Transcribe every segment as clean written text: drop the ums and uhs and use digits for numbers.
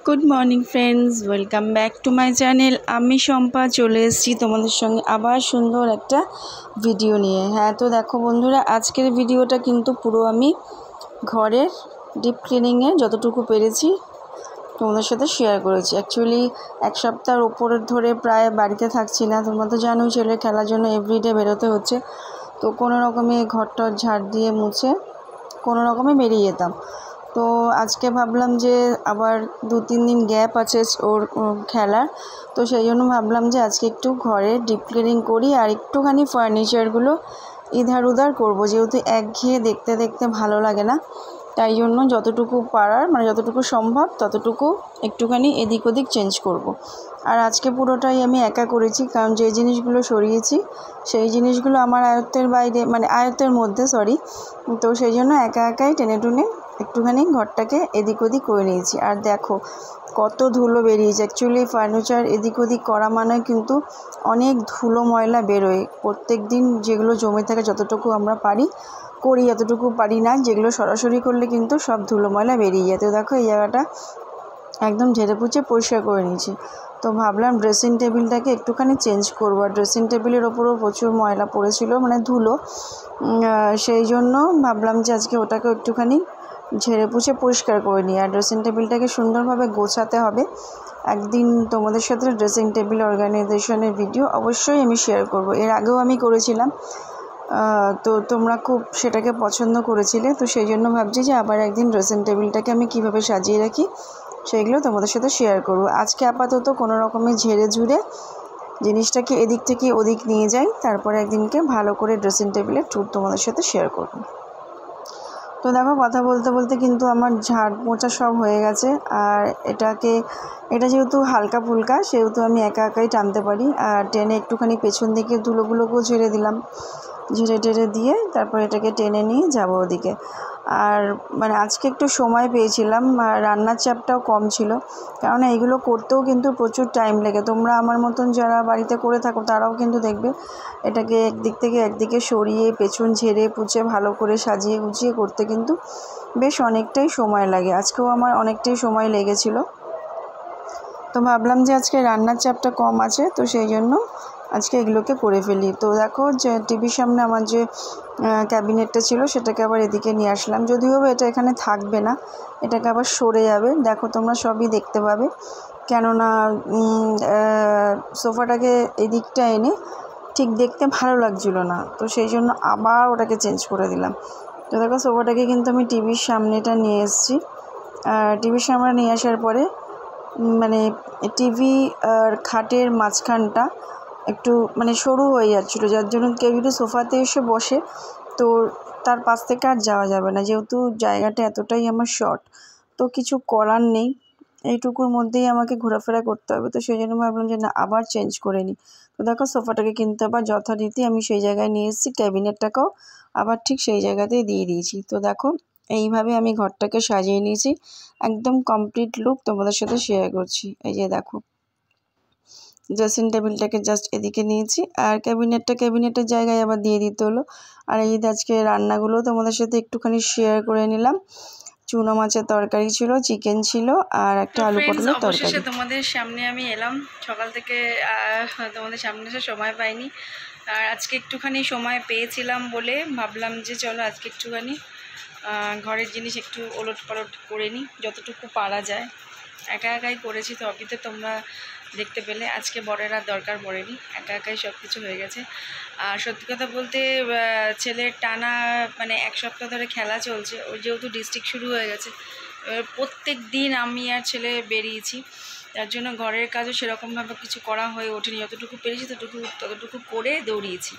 Good morning friends, welcome back to my channel. আমি শম্পা চলে এসেছি তোমাদের সঙ্গে আবার সুন্দর একটা ভিডিও নিয়ে। হ্যাঁ, তো দেখো বন্ধুরা, আজকের ভিডিওটা কিন্তু পুরো আমি ঘরের ডিপ ক্লিনিংয়ে যতটুকু পেরেছি তোমাদের সাথে শেয়ার করেছি। অ্যাকচুয়ালি এক সপ্তাহের ওপরে ধরে প্রায় বাড়িতে থাকছি না। তোমরা তো জানোই, ছেলে খেলার জন্য এভরিডে বেরোতে হচ্ছে। তো কোনো রকমে ঘরটা ঝাড় দিয়ে মুছে কোনো রকমে বেরিয়ে যেতাম। তো আজকে ভাবলাম যে আবার 2-3 দিন গ্যাপ আছে ওর খেলার, তো সেই জন্য ভাবলাম যে আজকে একটু ঘরে ডিপ ক্লিনিং করি আর একটুখানি ফার্নিচারগুলো ইধার উধার করবো, যেহেতু একঘেয়ে দেখতে দেখতে ভালো লাগে না। তাই জন্য যতটুকু পারার মানে যতটুকু সম্ভব ততটুকু একটুখানি এদিক ওদিক চেঞ্জ করব। আর আজকে পুরোটাই আমি একা করেছি, কারণ যে জিনিসগুলো সরিয়েছি সেই জিনিসগুলো আমার আয়ত্তের বাইরে, মানে আয়ত্তের মধ্যে তো সেই জন্য একা একাই টেনে টুনে একটুখানি ঘরটাকে এদিক ওদিক করে নিয়েছি। আর দেখো কত ধুলো বেরিয়েছে। অ্যাকচুয়ালি ফার্নিচার এদিক ওদিক করা মানে কিন্তু অনেক ধুলো ময়লা বেরোয় প্রত্যেক দিন। যেগুলো জমে থাকে যতটুকু আমরা পারি করি, এতটুকু পারি না। যেগুলো সরাসরি করলে কিন্তু সব ধুলো ময়লা বেরিয়ে যায়। তো দেখো এই জায়গাটা একদম ঝেড়ে পুছে পরিষ্কার করে নিয়েছি। তো ভাবলাম ড্রেসিং টেবিলটাকে একটুখানি চেঞ্জ করবো। আর ড্রেসিং টেবিলের ওপরও প্রচুর ময়লা পড়েছিল, মানে ধুলো। সেই জন্য ভাবলাম যে আজকে ওটাকে একটুখানি ঝেড়ে পুছে পরিষ্কার করে নিই। আর ড্রেসিং টেবিলটাকে সুন্দরভাবে গোছাতে হবে। একদিন তোমাদের সাথে ড্রেসিং টেবিল অর্গানাইজেশনের ভিডিও অবশ্যই আমি শেয়ার করব। এর আগেও আমি করেছিলাম, তো তোমরা খুব সেটাকে পছন্দ করেছিলে। তো সেই জন্য ভাবছি যে আবার একদিন ড্রেসিং টেবিলটাকে আমি কীভাবে সাজিয়ে রাখি সেইগুলো তোমাদের সাথে শেয়ার করব। আজকে আপাতত কোনো রকমে ঝেড়ে ঝুড়ে জিনিসটাকে এদিক থেকে ওদিক নিয়ে যাই, তারপরে একদিনকে ভালো করে ড্রেসিং টেবিলের ট্যুর তোমাদের সাথে শেয়ার করব। তো দেখো কথা বলতে বলতে কিন্তু আমার ঝাড় মোছা সব হয়ে গেছে। আর এটা যেহেতু হালকা ফুলকা, সেহেতু আমি একা একাই টানতে পারি। আর টেনে একটুখানি পেছন দিকে ধুলোগুলোকেও ঝেড়ে দিলাম, ঝেড়ে টেড়ে দিয়ে তারপর এটাকে টেনে নিয়ে যাবো ওদিকে। আর মানে আজকে একটু সময় পেয়েছিলাম, আর রান্নার চাপটাও কম ছিল, কারণ এইগুলো করতেও কিন্তু প্রচুর টাইম লাগে। তোমরা আমার মতন যারা বাড়িতে করে থাকো তারাও কিন্তু দেখবে এটাকে একদিক থেকে একদিকে সরিয়ে পেছন ঝেড়ে পুছে ভালো করে সাজিয়ে গুছিয়ে করতে কিন্তু বেশ অনেকটাই সময় লাগে। আজকেও আমার অনেকটাই সময় লেগেছিল। তো ভাবলাম যে আজকে রান্নার চাপটা কম আছে, তো সেই জন্য আজকে এগুলোকে করে ফেলি। তো দেখো যে টিভির সামনে আমার যে ক্যাবিনেটটা ছিল সেটাকে আবার এদিকে নিয়ে আসলাম। যদিও এটা এখানে থাকবে না, এটাকে আবার সরে যাবে। দেখো তোমরা সবই দেখতে পাবে, কেননা সোফাটাকে এদিকটা এনে ঠিক দেখতে ভালো লাগছিল না, তো সেই জন্য আবার ওটাকে চেঞ্জ করে দিলাম। তো দেখো সোফাটাকে কিন্তু আমি টিভির সামনেটা নিয়ে এসেছি। আর টিভির সামনে নিয়ে আসার পরে মানে টিভি আর খাটের মাঝখানটা একটু মানে সরু হয়ে যাচ্ছিলো, যার জন্য কেউ যদি সোফাতে এসে বসে তো তার পাশ থেকে আর যাওয়া যাবে না, যেহেতু জায়গাটা এতটাই আমার শর্ট। তো কিছু করার নেই, এইটুকুর মধ্যেই আমাকে ঘোরাফেরা করতে হবে। তো সেই জন্য ভাবলাম যে না, আবার চেঞ্জ করে নিই। তো দেখো সোফাটাকে কিন্তু আবার যথারীতি আমি সেই জায়গায় নিয়ে এসেছি, ক্যাবিনেটটাকেও আবার ঠিক সেই জায়গাতেই দিয়ে দিয়েছি। তো দেখো এইভাবে আমি ঘরটাকে সাজিয়ে নিয়েছি, একদম কমপ্লিট লুক তোমাদের সাথে শেয়ার করছি। এই যে দেখো ড্রেসিং টেবিলটাকে জাস্ট এদিকে নিয়েছি, আর ক্যাবিনেটের জায়গায় আবার দিয়ে দিতে হলো। আর এই আজকে রান্নাগুলো তোমাদের সাথে একটুখানি শেয়ার করে নিলাম। চুনো মাছের তরকারি ছিল, চিকেন ছিল, আর একটা আলু পটলের তরকারি। তোমাদের সামনে আমি এলাম সকাল থেকে, তোমাদের সামনে এসে সময় পাইনি। আর আজকে একটুখানি সময় পেয়েছিলাম বলে ভাবলাম যে চলো আজকে একটুখানি ঘরের জিনিস একটু ওলট পালট করে নিই, যতটুকু পারা যায়। একা একাই করেছি, তো অফিসে তোমরা দেখতে পেলে আজকে বরের আর দরকার পড়েনি, একা একাই সব কিছু হয়ে গেছে। আর সত্যি কথা বলতে ছেলের টানা মানে এক সপ্তাহ ধরে খেলা চলছে, ওর যেহেতু ডিস্ট্রিক্ট শুরু হয়ে গেছে, প্রত্যেক দিন আমি আর ছেলে বেরিয়েছি, তার জন্য ঘরের কাজও সেরকমভাবে কিছু করা হয়ে ওঠেনি। যতটুকু পেরেছি ততটুকু করে দৌড়িয়েছি।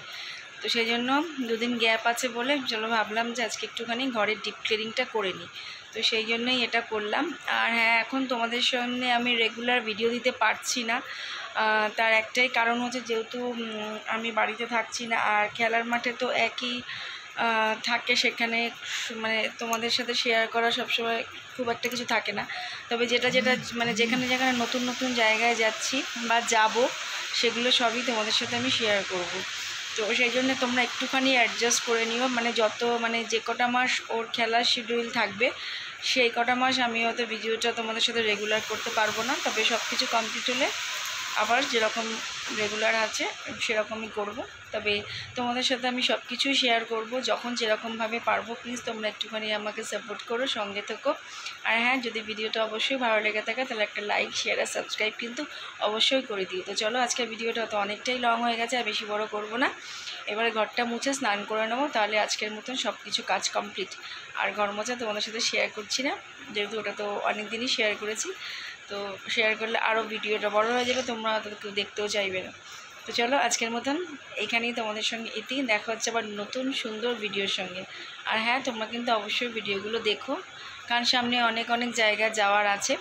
তো সেই জন্য 2 দিন গ্যাপ আছে বলে চলো ভাবলাম যে আজকে একটুখানি ঘরের ডিপ ক্লিনিংটা করে নিই, তো সেই জন্যই এটা করলাম। আর হ্যাঁ, এখন তোমাদের সামনে আমি রেগুলার ভিডিও দিতে পারছি না, তার একটাই কারণ হচ্ছে যেহেতু আমি বাড়িতে থাকছি না, আর খেলার মাঠে তো একই থাকে, সেখানে মানে তোমাদের সাথে শেয়ার করা সবসময় খুব একটা কিছু থাকে না। তবে যেটা মানে যেখানে নতুন নতুন জায়গায় যাচ্ছি বা যাব, সেগুলো সবই তোমাদের সাথে আমি শেয়ার করব। তো সেই জন্য তোমরা একটুখানি অ্যাডজাস্ট করে নিও, মানে যে কটা মাস ওর খেলার শিডিউল থাকবে সেই কটা মাস আমি হয়তো ভিডিওটা তোমাদের সাথে রেগুলার করতে পারবো না, তবে সব কিছু কমপ্লিট হলে আবার যেরকম রেগুলার আছে সেরকমই করব। তবে তোমাদের সাথে আমি সব কিছুই শেয়ার করব যখন যেরকমভাবে পারবো। প্লিজ তোমরা একটুখানি আমাকে সাপোর্ট করো, সঙ্গে থেকো। আর হ্যাঁ, যদি ভিডিওটা অবশ্যই ভালো লেগে থাকে তাহলে একটা লাইক, শেয়ার আর সাবস্ক্রাইব কিন্তু অবশ্যই করে দিও। তো চলো, আজকের ভিডিওটা তো অনেকটাই লং হয়ে গেছে, আর বেশি বড় করব না। এবারে ঘরটা মুছে স্নান করে নেবো, তাহলে আজকের মতন সব কিছু কাজ কমপ্লিট। আর ঘর মোছা তোমাদের সাথে শেয়ার করছি না, যেহেতু ওটা তো অনেক দিনই শেয়ার করেছি। তো শেয়ার করলে আরও ভিডিওটা বড় হয়ে যাবে, তোমরা কেউ দেখতেও চাইবে না। তো চলো, আজকের মতন এখানেই তোমাদের সঙ্গে এতেই দেখা হচ্ছে আবার নতুন সুন্দর ভিডিওর সঙ্গে। আর হ্যাঁ, তোমরা কিন্তু অবশ্যই ভিডিওগুলো দেখো, কারণ সামনে অনেক অনেক জায়গা যাওয়ার আছে,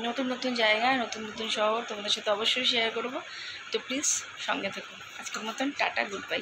নতুন নতুন জায়গা, নতুন নতুন শহর তোমাদের সাথে অবশ্যই শেয়ার করব। তো প্লিজ সঙ্গে থেকো। আজকের মতন টাটা, গুড বাই।